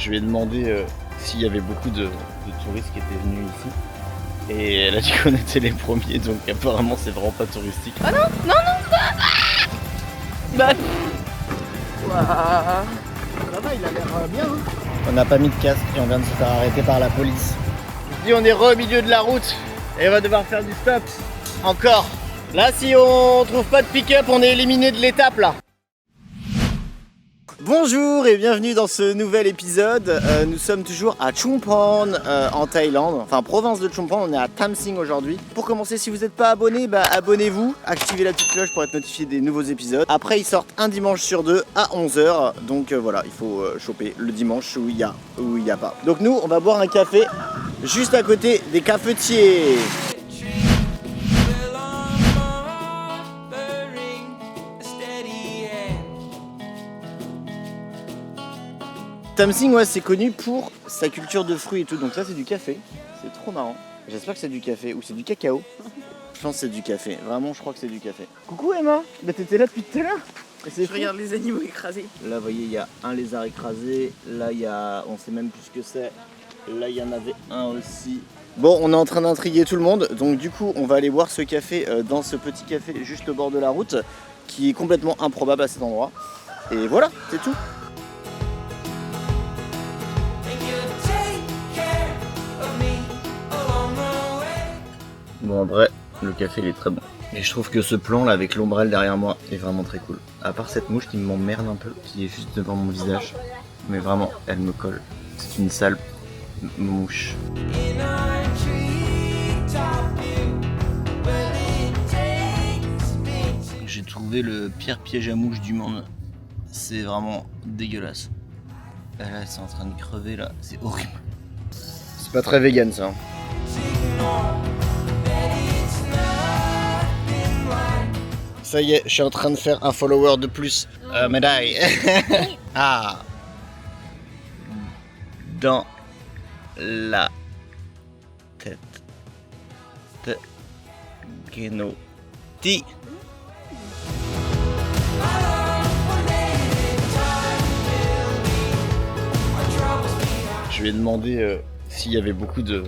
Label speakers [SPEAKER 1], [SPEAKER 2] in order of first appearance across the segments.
[SPEAKER 1] Je lui ai demandé s'il y avait beaucoup de touristes qui étaient venus ici. Et elle a dit qu'on était les premiers, donc apparemment c'est vraiment pas touristique.
[SPEAKER 2] Oh non, non, non, bah. Waouh.
[SPEAKER 3] Ça va, il a l'air bien. Hein.
[SPEAKER 1] On n'a pas mis de casque et on vient de se faire arrêter par la police. Je dis on est au milieu de la route et on va devoir faire du stop. Encore. Là si on trouve pas de pick-up, on est éliminé de l'étape là. Bonjour et bienvenue dans ce nouvel épisode. Nous sommes toujours à Chumphon en Thaïlande, enfin province de Chumphon, on est à Tam Sing aujourd'hui. Pour commencer, si vous n'êtes pas abonné, abonnez-vous, activez la petite cloche pour être notifié des nouveaux épisodes. Après ils sortent un dimanche sur deux à 11 h, donc voilà, il faut choper le dimanche où il y a pas. Donc nous on va boire un café juste à côté des cafetiers. Tam Sing, ouais, c'est connu pour sa culture de fruits et tout, donc ça c'est du café, c'est trop marrant. J'espère que c'est du café ou c'est du cacao. Je pense que c'est du café, vraiment je crois que c'est du café. Coucou Emma, bah t'étais là depuis tout à l'heure.
[SPEAKER 2] Je regarde les animaux écrasés.
[SPEAKER 1] Là vous voyez il y a un lézard écrasé, là il y a, on sait même plus ce que c'est, là il y en avait un aussi. Bon, on est en train d'intriguer tout le monde, donc du coup on va aller boire ce café dans ce petit café juste au bord de la route, qui est complètement improbable à cet endroit. Et voilà, c'est tout. Bon en vrai, le café il est très bon. Et je trouve que ce plan là avec l'ombrelle derrière moi est vraiment très cool. À part cette mouche qui m'emmerde un peu, qui est juste devant mon visage. Mais vraiment, elle me colle. C'est une sale mouche. J'ai trouvé le pire piège à mouche du monde. C'est vraiment dégueulasse. Là, c'est en train de crever là, c'est horrible. C'est pas très vegan ça. Ça y est, je suis en train de faire un follower de plus. Médaille. Ah. Dans la tête de Genoti. Je lui ai demandé s'il y avait beaucoup de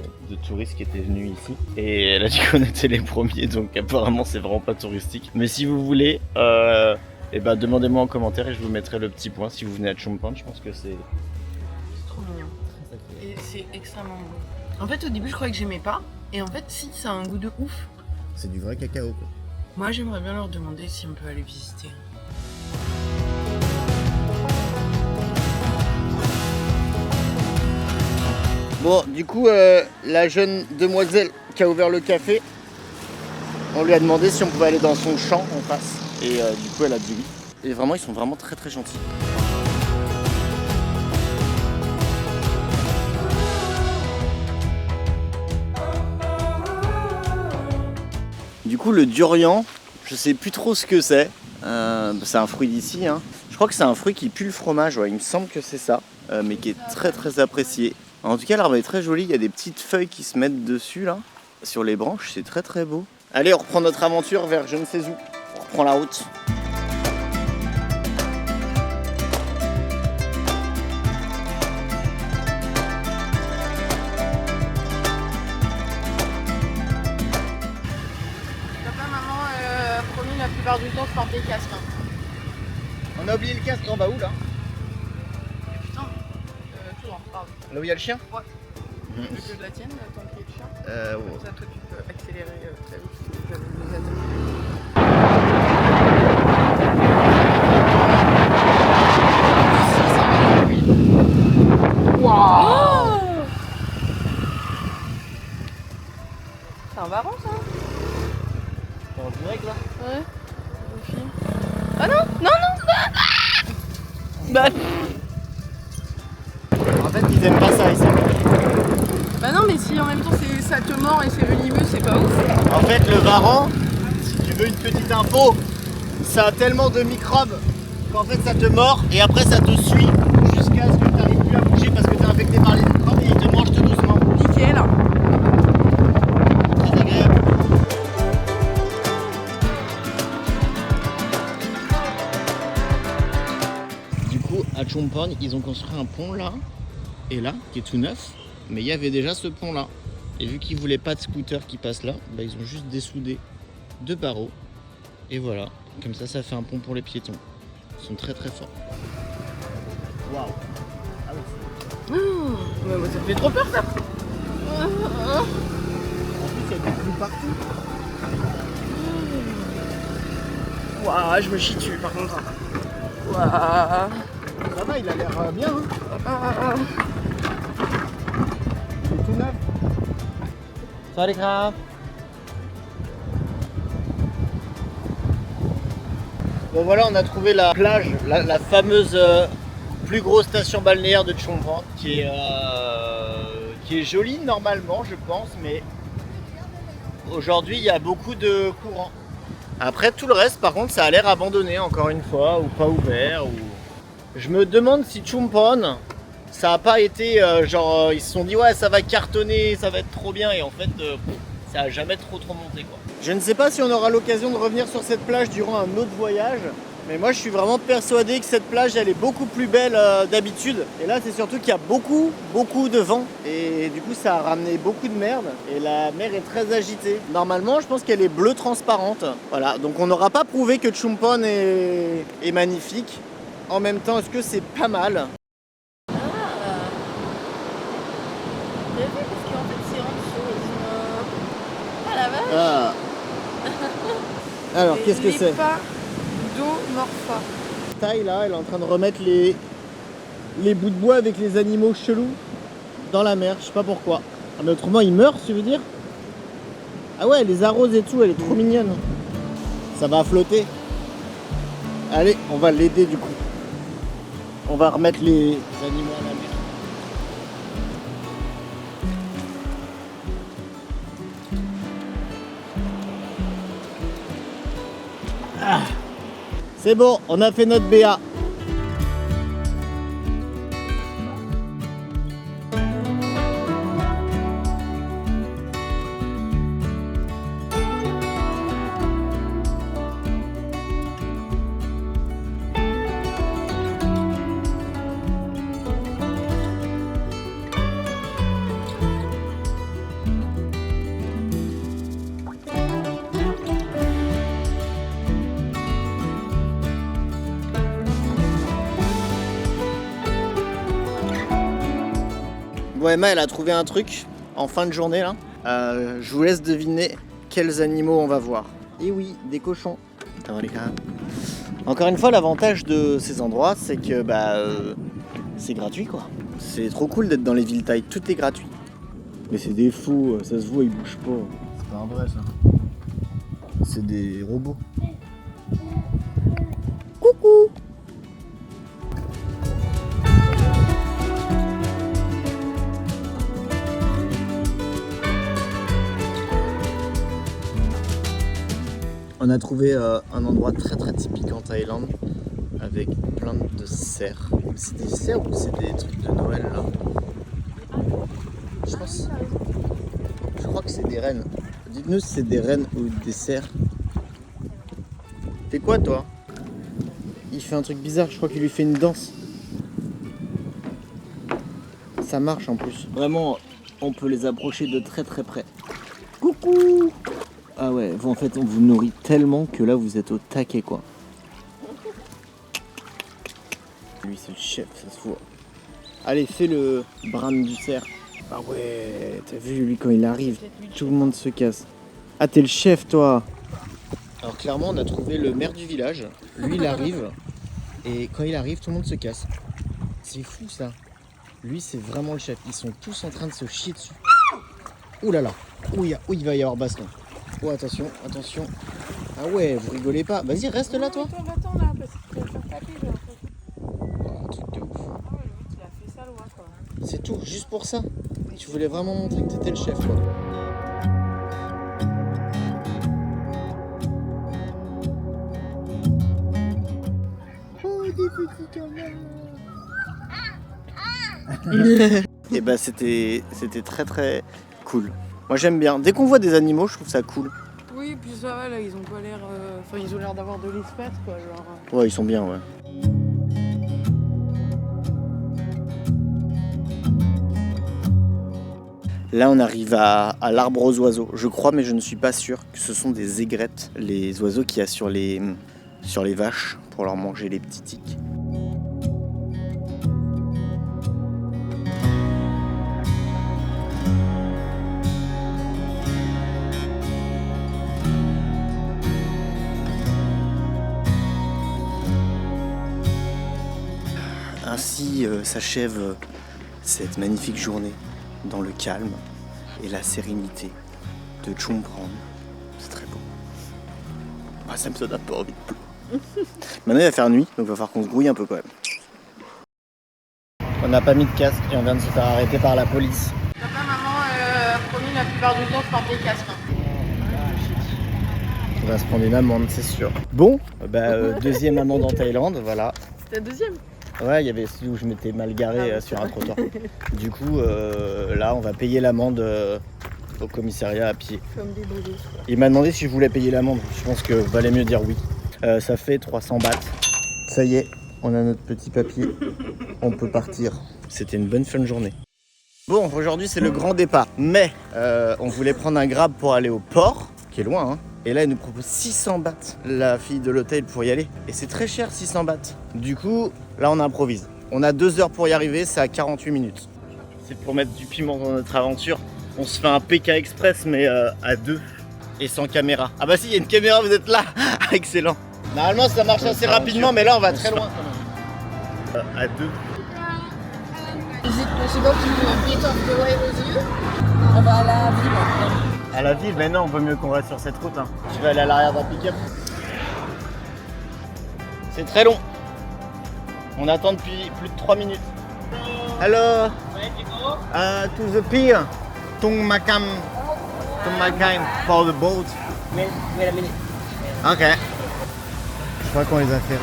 [SPEAKER 1] touristes qui étaient venus ici et elle a dit qu'on était les premiers, donc apparemment c'est vraiment pas touristique. Mais si vous voulez, demandez-moi en commentaire et je vous mettrai le petit point si vous venez à Chumphon. Je pense que c'est
[SPEAKER 2] trop mignon. Et c'est extrêmement bon. En fait au début je croyais que j'aimais pas et en fait si, ça a un goût de ouf.
[SPEAKER 1] C'est du vrai cacao quoi.
[SPEAKER 2] Moi j'aimerais bien leur demander si on peut aller visiter.
[SPEAKER 1] Bon, du coup, la jeune demoiselle qui a ouvert le café, on lui a demandé si on pouvait aller dans son champ en face. Et du coup, elle a dit oui. Et vraiment, ils sont vraiment très très gentils. Du coup, le durian, je sais plus trop ce que c'est. C'est un fruit d'ici, hein. Je crois que c'est un fruit qui pue le fromage, ouais. Il me semble que c'est ça, mais qui est très très apprécié. En tout cas, l'arbre est très joli, il y a des petites feuilles qui se mettent dessus là, sur les branches, c'est très très beau. Allez, on reprend notre aventure vers je ne sais où, on reprend la route.
[SPEAKER 2] Papa, maman a promis la plupart du temps de porter le casque.
[SPEAKER 1] On a oublié le casque, on va où là?
[SPEAKER 2] Putain, toujours, pardon.
[SPEAKER 1] Là où il y a le chien?
[SPEAKER 2] Ouais. Tu veux que je la tienne, tant qu'il y a le chien?
[SPEAKER 1] Ouais.
[SPEAKER 2] Comme ça, toi, tu peux accélérer très vite. J'avais les attaques. Waouh! C'est un varan, ça?
[SPEAKER 1] T'es en direct là?
[SPEAKER 2] Ouais. Ah non! Non, non! Bah...
[SPEAKER 1] En fait, ils aiment pas ça ici.
[SPEAKER 2] Bah non, mais si en même temps ça te mord et c'est venimeux, c'est pas ouf.
[SPEAKER 1] En fait, le varan, si tu veux une petite info, ça a tellement de microbes qu'en fait ça te mord et après ça te suit jusqu'à ce que tu n'arrives plus à bouger parce que tu es infecté par les microbes et il te mange tout doucement.
[SPEAKER 2] Nickel.
[SPEAKER 1] Très agréable. Du coup, à Chumphon, ils ont construit un pont là est là, qui est tout neuf, mais il y avait déjà ce pont là. Et vu qu'ils voulaient pas de scooter qui passe là, bah, ils ont juste dessoudé 2 barreaux. Et voilà, comme ça fait un pont pour les piétons. Ils sont très très forts. Waouh.
[SPEAKER 2] Mais moi, ça me fait trop peur ça.
[SPEAKER 1] En plus, il y a des trous partout.
[SPEAKER 2] Waouh, je me chie dessus par contre. Waouh.
[SPEAKER 3] Ça va, il a l'air bien. Hein. Il est tout neuf.
[SPEAKER 1] Salut Krab. Bon voilà, on a trouvé la plage, la fameuse plus grosse station balnéaire de Chumphon, qui est jolie normalement je pense, mais aujourd'hui il y a beaucoup de courant. Après tout le reste par contre ça a l'air abandonné encore une fois, ou pas ouvert. Je me demande si Chumphon, ça a pas été ils se sont dit ouais ça va cartonner, ça va être trop bien, et en fait ça a jamais trop monté quoi. Je ne sais pas si on aura l'occasion de revenir sur cette plage durant un autre voyage, mais moi je suis vraiment persuadé que cette plage elle est beaucoup plus belle d'habitude. Et là c'est surtout qu'il y a beaucoup de vent, et du coup ça a ramené beaucoup de merde, et la mer est très agitée. Normalement je pense qu'elle est bleue transparente. Voilà, donc on n'aura pas prouvé que Chumphon est magnifique. En même temps, est-ce que c'est pas mal?
[SPEAKER 2] J'ai vu parce qu'en fait c'est en dessous. Ah la vache.
[SPEAKER 1] Ah. Alors, qu'est-ce que c'est?
[SPEAKER 2] Pas d'eau morpha.
[SPEAKER 1] Taille là, elle est en train de remettre les bouts de bois avec les animaux chelous dans la mer, je sais pas pourquoi. Ah, mais autrement ils meurent, tu veux dire? Ah ouais, elle les arrose et tout, elle est trop mignonne. Ça va flotter. Allez, on va l'aider du coup. On va remettre les animaux à la mer. Ah, c'est bon, on a fait notre BA. Bon, Emma, elle a trouvé un truc en fin de journée là. Je vous laisse deviner quels animaux on va voir. Et oui, des cochons. Encore une fois, l'avantage de ces endroits, c'est que c'est gratuit quoi. C'est trop cool d'être dans les villes tailles, tout est gratuit. Mais c'est des fous, ça se voit, ils bougent pas. C'est pas un vrai ça. C'est des robots. Coucou! On a trouvé un endroit très typique en Thaïlande avec plein de cerfs. C'est des cerfs ou c'est des trucs de Noël là? Je crois que c'est des rennes. Dites-nous si c'est des rennes ou des cerfs. Fais quoi toi? Il fait un truc bizarre, je crois qu'il lui fait une danse. Ça marche en plus. Vraiment, on peut les approcher de très près. Coucou! Ah ouais, vous, en fait on vous nourrit tellement que là vous êtes au taquet quoi. Lui c'est le chef, ça se voit. Allez, fais le brin du cerf. Ah ouais, t'as vu lui quand il arrive, tout le monde se casse. Ah t'es le chef toi. Alors clairement on a trouvé le maire du village. Lui il arrive et quand il arrive tout le monde se casse. C'est fou ça. Lui c'est vraiment le chef. Ils sont tous en train de se chier dessus. Ouh là là, où il va y avoir baston. Oh attention. Ah ouais, vous rigolez pas. Vas-y, reste là toi.
[SPEAKER 2] Va-t'en là, parce qu'il va faire taper là, en fait.
[SPEAKER 1] Oh, un truc de ouf.
[SPEAKER 2] Ah ouais, le mec il a fait ça loin quand même.
[SPEAKER 1] C'est tout, juste pour ça. Tu voulais vraiment montrer que t'étais le chef quoi. Oh, des petits canards. Et bah c'était très cool. Moi j'aime bien. Dès qu'on voit des animaux, je trouve ça cool.
[SPEAKER 2] Oui, puis ça va là, ils ont pas l'air. Enfin, ils ont l'air d'avoir de l'espace quoi. Genre,
[SPEAKER 1] Ouais, ils sont bien, ouais. Là, on arrive à l'arbre aux oiseaux. Je crois, mais je ne suis pas sûr que ce sont des aigrettes, les oiseaux qu'il y a sur les vaches pour leur manger les petits tiques. Ainsi s'achève cette magnifique journée dans le calme et la sérénité de Chumphon. C'est très beau. Ah, ça me donne un peu envie de pleurer. Maintenant il va faire nuit, donc il va falloir qu'on se grouille un peu quand même. On n'a pas mis de casque et on vient de se faire arrêter par la police.
[SPEAKER 2] Papa, maman promis la plupart du temps de porter le casque.
[SPEAKER 1] On va se prendre une amende, c'est sûr. Bon, deuxième amende en Thaïlande, voilà.
[SPEAKER 2] C'était la deuxième.
[SPEAKER 1] Ouais, il y avait celui où je m'étais mal garé sur un trottoir. Du coup, là, on va payer l'amende au commissariat à pied.
[SPEAKER 2] Comme des bébés.
[SPEAKER 1] Il m'a demandé si je voulais payer l'amende. Je pense que valait mieux dire oui. Ça fait 300 bahts. Ça y est, on a notre petit papier. On peut partir. C'était une bonne fin de journée. Bon, aujourd'hui, c'est le grand départ. Mais on voulait prendre un grab pour aller au port, qui est loin, hein. Et là, elle nous propose 600 bahts, la fille de l'hôtel, pour y aller. Et c'est très cher, 600 bahts. Du coup, là, on improvise. On a 2 heures pour y arriver, c'est à 48 minutes. C'est pour mettre du piment dans notre aventure. On se fait un PK Express, mais à 2 et sans caméra. Ah bah si, il y a une caméra, vous êtes là. Excellent. Normalement, ça marche assez rapidement, mais là, on va très loin quand même. À 2.
[SPEAKER 2] Is it possible to do a bit of the way with you? On va à la ville après.
[SPEAKER 1] À la ville, mais non, on vaut mieux qu'on reste sur cette route. Hein. Je vais aller à l'arrière d'un pick-up. C'est très long. On attend depuis plus de 3 minutes. Hello. To the pier. Tung Makam for the boat.
[SPEAKER 2] Wait a minute.
[SPEAKER 1] Ok. Je crois qu'on les a fait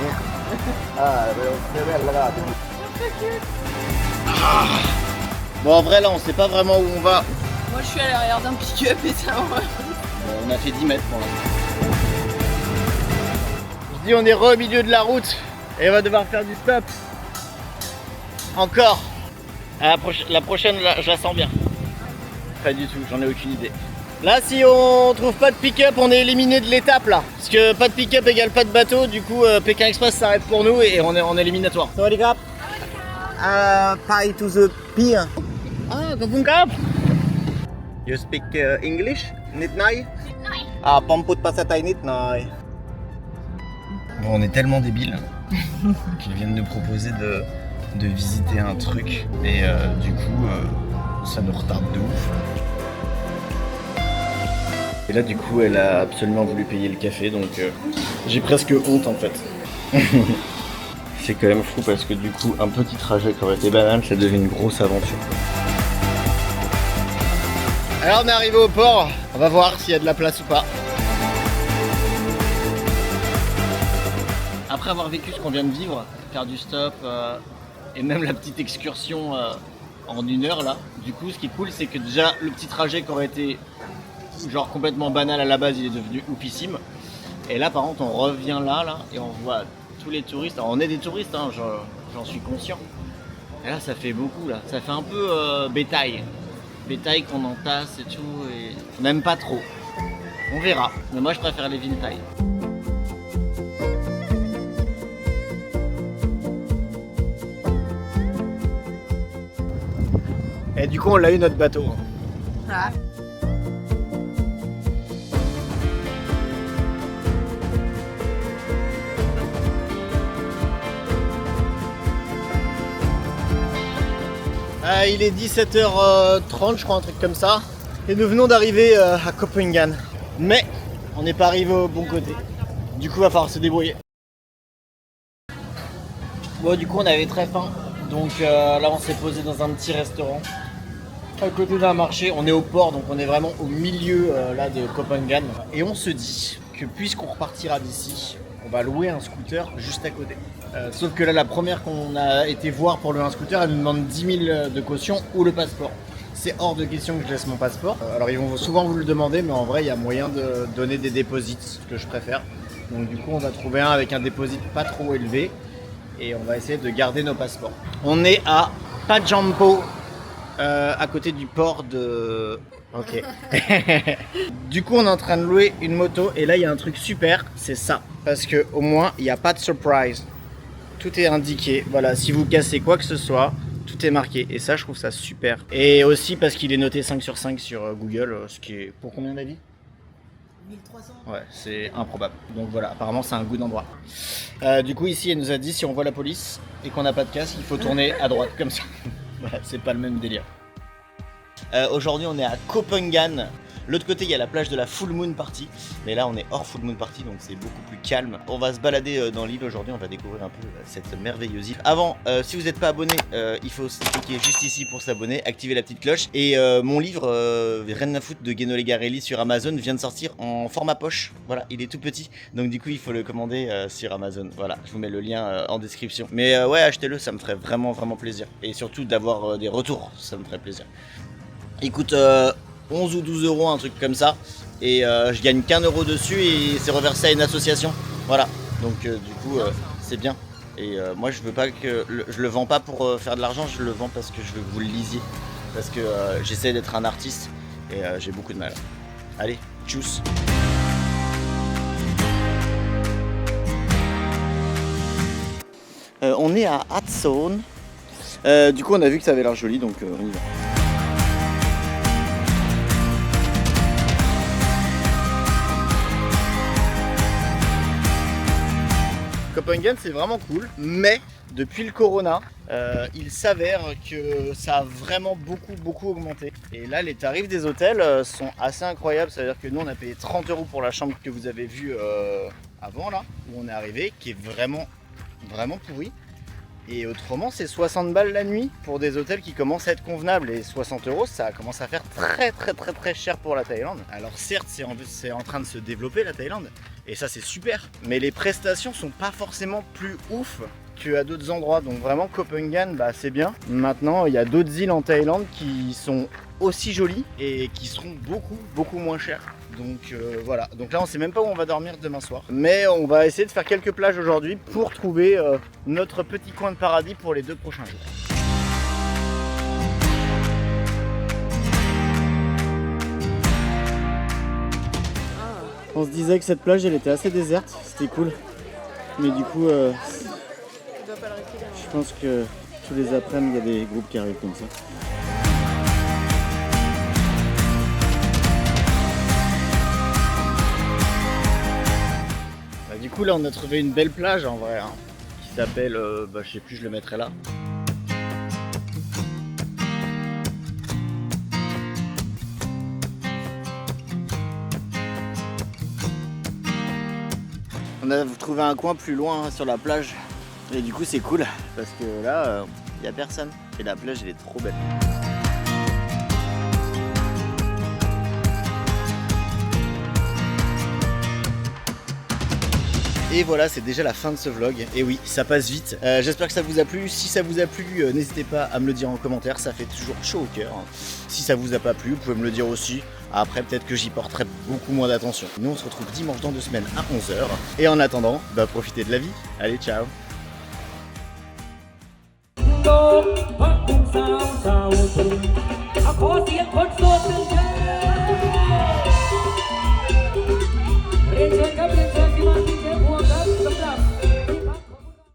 [SPEAKER 1] Bon, en vrai, là, on sait pas vraiment où on va.
[SPEAKER 2] Moi je suis à l'arrière d'un pick-up et ça va.
[SPEAKER 1] On a fait 10 mètres pour l'instant. Je dis on est au milieu de la route et on va devoir faire du stop. Encore. La prochaine, je la sens bien. Pas du tout, j'en ai aucune idée. Là, si on trouve pas de pick-up, on est éliminé de l'étape là. Parce que pas de pick-up égale pas de bateau, du coup Pékin Express s'arrête pour nous et on est en éliminatoire. Sawadee krap. Pai to the pier. Ah, Kapung Kap. You speak English? Nitnai? Ah, pamput pasatai nitnai. Bon, on est tellement débiles qu'ils viennent nous proposer de visiter un truc et du coup ça nous retarde de ouf. Et là du coup elle a absolument voulu payer le café donc j'ai presque honte en fait. C'est quand même fou parce que du coup un petit trajet qui aurait été banal ça devient une grosse aventure. Alors on est arrivé au port, on va voir s'il y a de la place ou pas. Après avoir vécu ce qu'on vient de vivre, faire du stop et même la petite excursion en 1 heure là, du coup ce qui est cool c'est que déjà le petit trajet qui aurait été genre complètement banal à la base il est devenu oupissime. Et là par contre on revient là et on voit tous les touristes, alors on est des touristes hein, j'en suis conscient. Et là ça fait beaucoup là, ça fait un peu bétail qu'on entasse et tout et on n'aime pas trop. On verra, mais moi je préfère les Vintai. Et du coup on l'a eu notre bateau.
[SPEAKER 2] Ah.
[SPEAKER 1] Il est 17h30 je crois, un truc comme ça. Et nous venons d'arriver à Copenhague. Mais on n'est pas arrivé au bon côté. Du coup il va falloir se débrouiller. Bon du coup on avait très faim. Donc là on s'est posé dans un petit restaurant. À côté d'un marché, on est au port donc on est vraiment au milieu là de Copenhague. Et on se dit que puisqu'on repartira d'ici, on va louer un scooter juste à côté. Sauf que là, la première qu'on a été voir pour louer un scooter, elle nous demande 10 000 de caution ou le passeport. C'est hors de question que je laisse mon passeport. Alors ils vont souvent vous le demander, mais en vrai, il y a moyen de donner des deposits, ce que je préfère. Donc du coup, on va trouver un avec un deposit pas trop élevé et on va essayer de garder nos passeports. On est à Pajampo à côté du port de... Ok. Du coup, on est en train de louer une moto et là, il y a un truc super, c'est ça. Parce que au moins, il n'y a pas de surprise. Tout est indiqué. Voilà, si vous cassez quoi que ce soit, tout est marqué. Et ça, je trouve ça super. Et aussi parce qu'il est noté 5 sur 5 sur Google, ce qui est pour combien d'avis?
[SPEAKER 2] 1300.
[SPEAKER 1] Ouais, c'est improbable. Donc voilà, apparemment, c'est un goût d'endroit. Du coup, ici, elle nous a dit si on voit la police et qu'on n'a pas de casque, il faut tourner à droite, comme ça. Voilà, c'est pas le même délire. Aujourd'hui, on est à Copenhagen. L'autre côté, il y a la plage de la Full Moon Party. Mais là, on est hors Full Moon Party, donc c'est beaucoup plus calme. On va se balader dans l'île aujourd'hui. On va découvrir un peu cette merveilleuse île. Avant, si vous n'êtes pas abonné, il faut cliquer juste ici pour s'abonner, activer la petite cloche. Et mon livre, Rien à foutre de Gueno Legarelli sur Amazon vient de sortir en format poche. Voilà, il est tout petit. Donc du coup, il faut le commander sur Amazon. Voilà, je vous mets le lien en description. Mais ouais, achetez-le, ça me ferait vraiment, vraiment plaisir. Et surtout d'avoir des retours, ça me ferait plaisir. Il coûte 11 ou 12 euros, un truc comme ça. Et je gagne qu'1 euro dessus et c'est reversé à une association. Voilà, donc du coup c'est bien. Et moi je veux pas que je le vends pas pour faire de l'argent, je le vends parce que je veux que vous le lisiez. Parce que j'essaie d'être un artiste et j'ai beaucoup de mal. Allez, tchuss. On est à Hatzone. Du coup on a vu que ça avait l'air joli, donc on y va. Copenhagen, c'est vraiment cool, mais depuis le corona, il s'avère que ça a vraiment beaucoup augmenté. Et là, les tarifs des hôtels sont assez incroyables. Ça veut dire que nous, on a payé 30 euros pour la chambre que vous avez vue avant, là, où on est arrivé, qui est vraiment pourri. Et autrement, c'est 60 balles la nuit pour des hôtels qui commencent à être convenables. Et 60 euros, ça commence à faire très cher pour la Thaïlande. Alors certes, c'est en train de se développer la Thaïlande. Et ça, c'est super. Mais les prestations sont pas forcément plus ouf qu'à d'autres endroits. Donc vraiment, Copenhagen, bah, c'est bien. Maintenant, il y a d'autres îles en Thaïlande qui sont aussi jolies et qui seront beaucoup moins chères. Donc voilà, donc là on sait même pas où on va dormir demain soir. Mais on va essayer de faire quelques plages aujourd'hui pour trouver notre petit coin de paradis pour les 2 prochains jours. On se disait que cette plage elle était assez déserte, c'était cool. Mais du coup, je pense que tous les après-midi il y a des groupes qui arrivent comme ça. Du coup là on a trouvé une belle plage en vrai hein, qui s'appelle, je sais plus, je le mettrai là. On a trouvé un coin plus loin hein, sur la plage et du coup c'est cool parce que là il n'y a personne et la plage elle est trop belle. Et voilà, c'est déjà la fin de ce vlog. Et oui, ça passe vite. J'espère que ça vous a plu. Si ça vous a plu, n'hésitez pas à me le dire en commentaire. Ça fait toujours chaud au cœur. Si ça vous a pas plu, vous pouvez me le dire aussi. Après, peut-être que j'y porterai beaucoup moins d'attention. Nous, on se retrouve dimanche dans 2 semaines à 11 h. Et en attendant, profitez de la vie. Allez, ciao.